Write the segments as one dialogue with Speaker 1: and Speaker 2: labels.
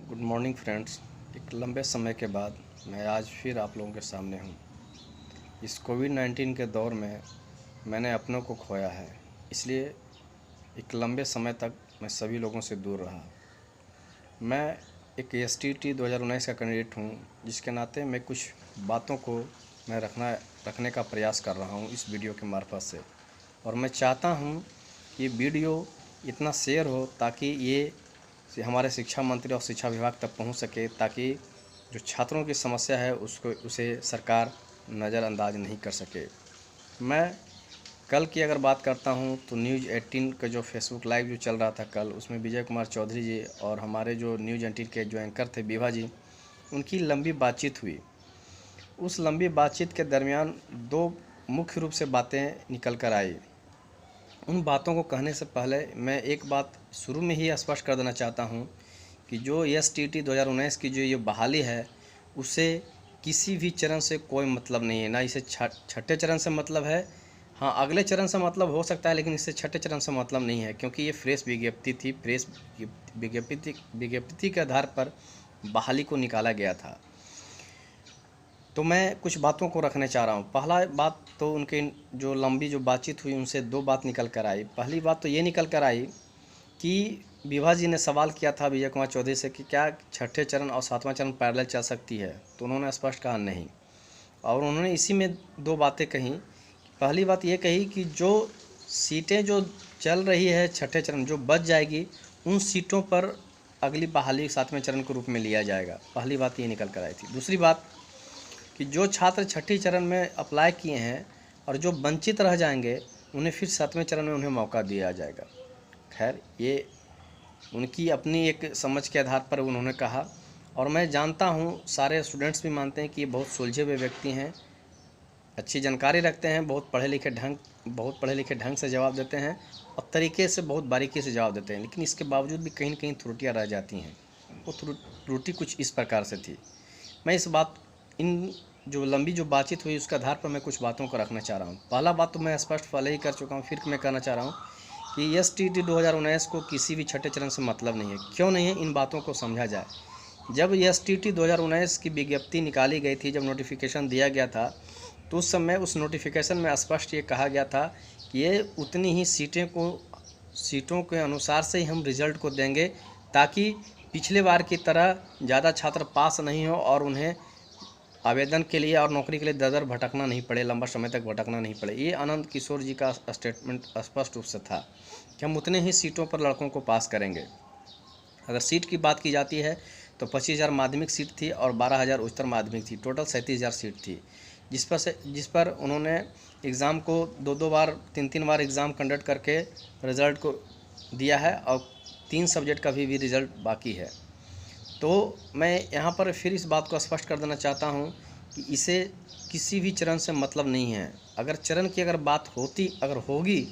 Speaker 1: Good morning friends. एक लंबे समय के बाद मैं आज फिर आप लोगों के सामने हूँ। इस कोविड-19 के दौर में मैंने अपनों को खोया है, इसलिए एक लंबे समय तक मैं सभी लोगों से दूर रहा। मैं एक एसटीटी 2019 का कैंडिडेट हूँ, जिसके नाते मैं कुछ बातों को मैं रखने का प्रयास कर रहा हूँ इस वीडियो के मार्फत से। और मैं चाहता हूँ कि वीडियो इतना शेयर हो ताकि ये हमारे शिक्षा मंत्री और शिक्षा विभाग तक पहुंच सके, ताकि जो छात्रों की समस्या है उसे सरकार नज़रअंदाज नहीं कर सके। मैं कल की अगर बात करता हूं तो न्यूज़ 18 का जो फेसबुक लाइव जो चल रहा था कल, उसमें विजय कुमार चौधरी जी और हमारे जो न्यूज़ 18 के जो एंकर थे विभा जी, उनकी लंबी बातचीत हुई। उस लंबी बातचीत के दरमियान दो मुख्य रूप से बातें निकल कर आई। उन बातों को कहने से पहले मैं एक बात शुरू में ही स्पष्ट कर देना चाहता हूं कि जो एसटीटी 2019 की जो ये बहाली है, उसे किसी भी चरण से कोई मतलब नहीं है। ना इसे छठे चरण से मतलब है, हाँ अगले चरण से मतलब हो सकता है, लेकिन इससे छठे चरण से मतलब नहीं है, क्योंकि ये फ्रेश विज्ञप्ति थी। फ्रेश विज्ञप्ति के आधार पर बहाली को निकाला गया था। तो मैं कुछ बातों को रखने चाह रहा हूँ। पहला बात तो उनके जो लंबी जो बातचीत हुई उनसे दो बात निकल कर आई। पहली बात तो ये निकल कर आई कि विभा जी ने सवाल किया था विजय कुमार चौधरी से कि क्या छठे चरण और सातवां चरण पैरेलल चल सकती है, तो उन्होंने स्पष्ट कहा नहीं। और उन्होंने इसी में दो बातें कही। पहली बात ये कही कि जो सीटें जो चल रही है छठे चरण जो बच जाएगी, उन सीटों पर अगली बहाली सातवें चरण के रूप में लिया जाएगा। पहली बात ये निकल कर आई थी। दूसरी बात कि जो छात्र छठी चरण में अप्लाई किए हैं और जो वंचित रह जाएंगे, उन्हें फिर सातवें चरण में उन्हें मौका दिया जाएगा। खैर, ये उनकी अपनी एक समझ के आधार पर उन्होंने कहा, और मैं जानता हूँ सारे स्टूडेंट्स भी मानते हैं कि ये बहुत सुलझे हुए व्यक्ति हैं, अच्छी जानकारी रखते हैं, बहुत पढ़े लिखे ढंग से जवाब देते हैं और तरीके से बहुत बारीकी से जवाब देते हैं। लेकिन इसके बावजूद भी कहीं न कहीं त्रुटियाँ रह जाती हैं। वो त्रुटि कुछ इस प्रकार से थी। मैं इस बात इन जो लंबी जो बातचीत हुई उसके आधार पर मैं कुछ बातों को रखना चाह रहा हूँ। पहला बात तो मैं स्पष्ट पहले ही कर चुका हूँ, फिर मैं कहना चाह रहा हूँ कि एसटीटी 2019 को किसी भी छठे चरण से मतलब नहीं है। क्यों नहीं है, इन बातों को समझा जाए। जब एसटीटी 2019 की विज्ञप्ति निकाली गई थी, जब नोटिफिकेशन दिया गया था, तो उस समय उस नोटिफिकेशन में स्पष्ट ये कहा गया था कि ये उतनी ही सीटों के अनुसार से ही हम रिज़ल्ट को देंगे, ताकि पिछले बार की तरह ज़्यादा छात्र पास नहीं हो और उन्हें आवेदन के लिए और नौकरी के लिए दर-दर भटकना नहीं पड़े, लंबा समय तक भटकना नहीं पड़े। ये आनंद किशोर जी का स्टेटमेंट स्पष्ट रूप से था कि हम उतने ही सीटों पर लड़कों को पास करेंगे। अगर सीट की बात की जाती है तो 25,000 माध्यमिक सीट थी और 12,000 उच्चतर माध्यमिक थी। टोटल 37,000 सीट थी, जिस पर उन्होंने एग्ज़ाम को दो बार 3 बार एग्ज़ाम कंडक्ट करके रिज़ल्ट को दिया है और 3 सब्जेक्ट का भी रिज़ल्ट बाकी है। तो मैं यहाँ पर फिर इस बात को स्पष्ट कर देना चाहता हूँ कि इसे किसी भी चरण से मतलब नहीं है। अगर चरण की बात होगी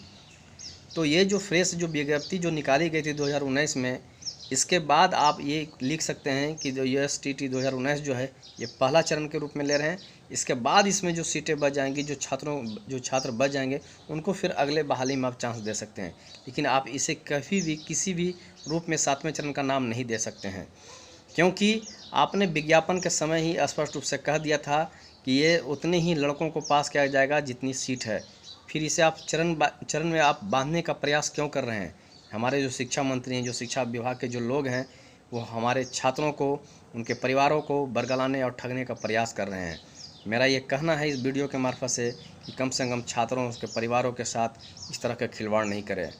Speaker 1: तो ये जो फ्रेश जो विज्ञप्ति जो निकाली गई थी 2019 में, इसके बाद आप ये लिख सकते हैं कि जो एसटीटी 2019 जो है ये पहला चरण के रूप में ले रहे हैं। इसके बाद इसमें जो सीटें बच जाएंगी, जो छात्र बच जाएंगे, उनको फिर अगले बहाली में आप चांस दे सकते हैं। लेकिन आप इसे कभी भी किसी भी रूप में सातवें चरण का नाम नहीं दे सकते हैं, क्योंकि आपने विज्ञापन के समय ही स्पष्ट रूप से कह दिया था कि ये उतने ही लड़कों को पास किया जाएगा जितनी सीट है। फिर इसे आप चरण में आप बांधने का प्रयास क्यों कर रहे हैं? हमारे जो शिक्षा मंत्री हैं, जो शिक्षा विभाग के जो लोग हैं, वो हमारे छात्रों को, उनके परिवारों को बरगलाने और ठगने का प्रयास कर रहे हैं। मेरा ये कहना है इस वीडियो के मार्फत से कि कम से कम छात्रों के परिवारों के साथ इस तरह का खिलवाड़ नहीं करें।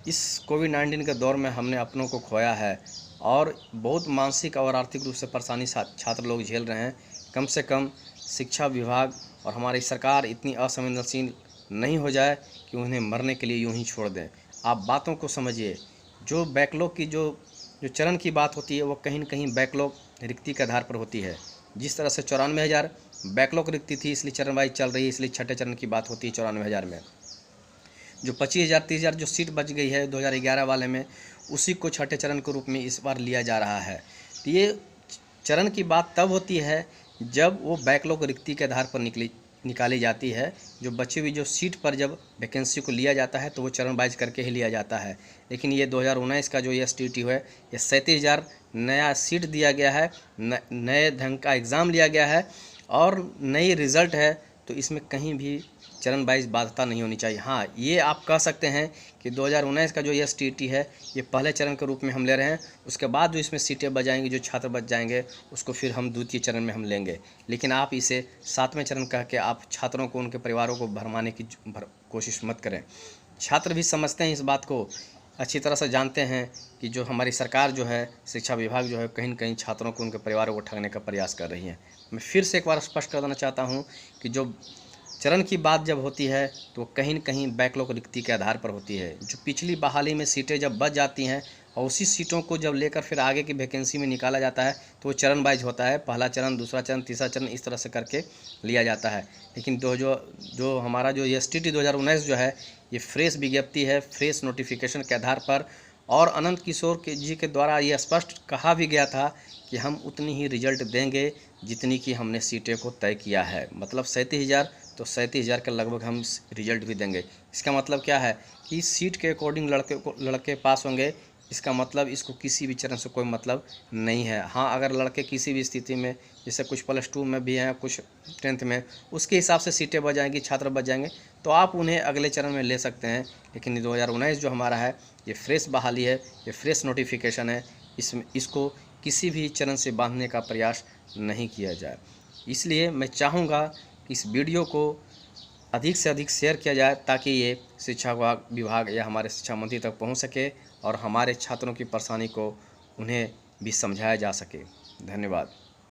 Speaker 1: इस कोविड-19 के दौर में हमने अपनों को खोया है और बहुत मानसिक और आर्थिक रूप से परेशानी छात्र लोग झेल रहे हैं। कम से कम शिक्षा विभाग और हमारी सरकार इतनी असंवेदनशील नहीं हो जाए कि उन्हें मरने के लिए यूं ही छोड़ दें। आप बातों को समझिए। जो बैकलॉग की जो चरण की बात होती है, वो कहीं न कहीं बैकलॉग रिक्ति के आधार पर होती है। जिस तरह से 94,000 बैकलॉग रिक्ति थी, इसलिए चरण वाइज चल रही है, इसलिए छठे चरण की बात होती है 94,000 में। जो 25,000 30,000 जो सीट बच गई है 2011 वाले में, उसी को छठे चरण के रूप में इस बार लिया जा रहा है। तो ये चरण की बात तब होती है जब वो बैकलॉग रिक्ति के आधार पर निकाली जाती है। जो बची हुई जो सीट पर जब वैकेंसी को लिया जाता है तो वो चरण वाइज करके ही लिया जाता है। लेकिन ये 2019 का जो STT है, ये 37,000 नया सीट दिया गया है, नए ढंग का एग्ज़ाम लिया गया है और नई रिज़ल्ट है, तो इसमें कहीं भी चरण वाइज बाध्यता नहीं होनी चाहिए। हाँ, ये आप कह सकते हैं कि 2019 का जो STT है, ये पहले चरण के रूप में हम ले रहे हैं। उसके बाद जो इसमें सीटें बच जाएंगी, जो छात्र बच जाएंगे, उसको फिर हम द्वितीय चरण में हम लेंगे। लेकिन आप इसे 7वें चरण कह के आप छात्रों को, उनके परिवारों को भरमाने की कोशिश मत करें। छात्र भी समझते हैं इस बात को, अच्छी तरह से जानते हैं कि जो हमारी सरकार जो है, शिक्षा विभाग जो है, कहीं न कहीं छात्रों को, उनके परिवारों को ठगने का प्रयास कर रही है। मैं फिर से एक बार स्पष्ट कर देना चाहता हूँ कि जो चरण की बात जब होती है तो कहीं न कहीं बैकलॉग रिक्ति के आधार पर होती है। जो पिछली बहाली में सीटें जब बच जाती हैं और उसी सीटों को जब लेकर फिर आगे की वैकेंसी में निकाला जाता है तो वो चरण वाइज होता है। पहला चरण, दूसरा चरण, तीसरा चरण, इस तरह से करके लिया जाता है। लेकिन जो हमारा जो STT 2019 जो है, ये फ्रेश विज्ञप्ति है, फ्रेश नोटिफिकेशन के आधार पर, और अनंत किशोर जी के द्वारा ये स्पष्ट कहा भी गया था कि हम उतनी ही रिजल्ट देंगे जितनी कि हमने सीटें को तय किया है। मतलब 37,000 तो 37,000 के लगभग हम रिजल्ट भी देंगे। इसका मतलब क्या है कि सीट के अकॉर्डिंग लड़के पास होंगे। इसका मतलब इसको किसी भी चरण से कोई मतलब नहीं है। हाँ, अगर लड़के किसी भी स्थिति में, जैसे कुछ +2 में भी हैं, कुछ 10th में, उसके हिसाब से सीटें बच जाएंगी, छात्र बच जाएंगे, तो आप उन्हें अगले चरण में ले सकते हैं। लेकिन 2019 जो हमारा है, ये फ्रेश बहाली है, ये फ्रेश नोटिफिकेशन है। इसको किसी भी चरण से बांधने का प्रयास नहीं किया जाए। इसलिए मैं चाहूँगा कि इस वीडियो को अधिक से अधिक शेयर किया जाए ताकि ये शिक्षा विभाग या हमारे शिक्षा मंत्री तक पहुंच सके और हमारे छात्रों की परेशानी को उन्हें भी समझाया जा सके। धन्यवाद।